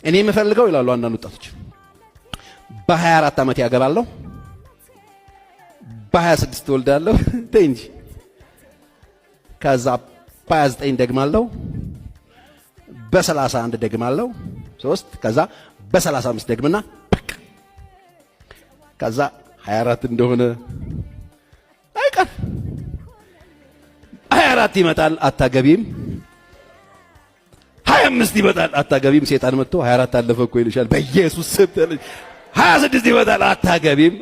እኔ የምፈልገው ይላሉ አንዳንድ ወጣቶች በ24 ዓመት ያገባለሁ፣ በ26 ተወልዳለሁ እንጂ ከዛ በ29 ደግማለሁ፣ በ31 ደግማለሁ 3 ከዛ በ35 ደግምና በቃ ከዛ 24 እንደሆነ አይቀር 24 ይመጣል አታገቢም፣ 25 ይመጣል አታገቢም። ሰይጣን መጥቶ 24 አለፈ እኮ ይልሻል። በኢየሱስ ስም 26 ይመጣል አታገቢም።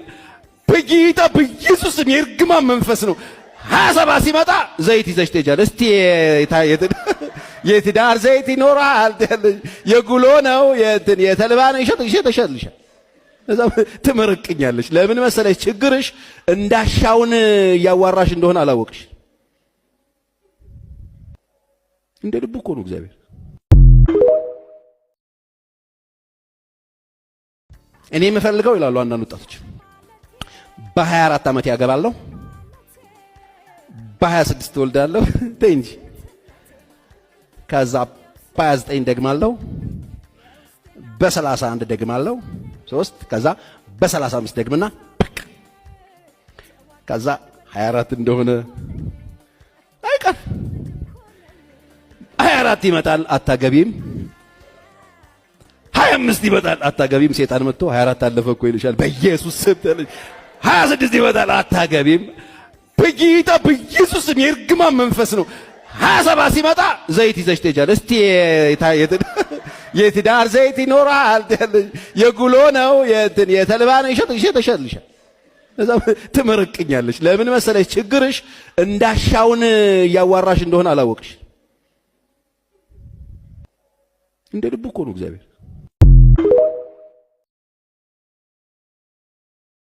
በጌታ በኢየሱስ ስም የእርግማን መንፈስ ነው። 27 ሲመጣ ዘይት ይዘሽ ትሄጃለሽ። እስቲ የትዳር ዘይት ይኖራል፣ የጉሎ ነው የተልባ ነው ይሸጥልሻል። እዛ ትመርቅኛለሽ። ለምን መሰለሽ? ችግርሽ እንዳሻውን እያዋራሽ እንደሆነ አላወቅሽ። እንደ ልቡ እኮ ነው እግዚአብሔር። እኔ የምፈልገው ይላሉ አንዳንድ ወጣቶች በ24 ዓመት ያገባለሁ፣ በ26 ተወልዳለሁ እንጂ ከዛ በ29 ደግማለሁ፣ በ31 ደግማለሁ 3 ከዛ በ35 ደግምና በቃ ከዛ 24 እንደሆነ አይቀር 24 ይመጣል አታገቢም፣ 25 ይመጣል አታገቢም። ሰይጣን መጥቶ 24 አለፈ እኮ ይልሻል። በኢየሱስ ስም 26 ይመጣል አታገቢም። በጌታ በኢየሱስ ስም የእርግማን መንፈስ ነው። 27 ሲመጣ ዘይት ይዘሽ ትሄጃለሽ። እስቲ የትዳር ዘይት ይኖራል፣ የጉሎ ነው የተልባ ነው ይሸጥልሻል። እዛ ትመርቅኛለሽ። ለምን መሰለሽ? ችግርሽ እንዳሻውን እያዋራሽ እንደሆነ አላወቅሽ። እንደ ልቡ እኮ ነው እግዚአብሔር።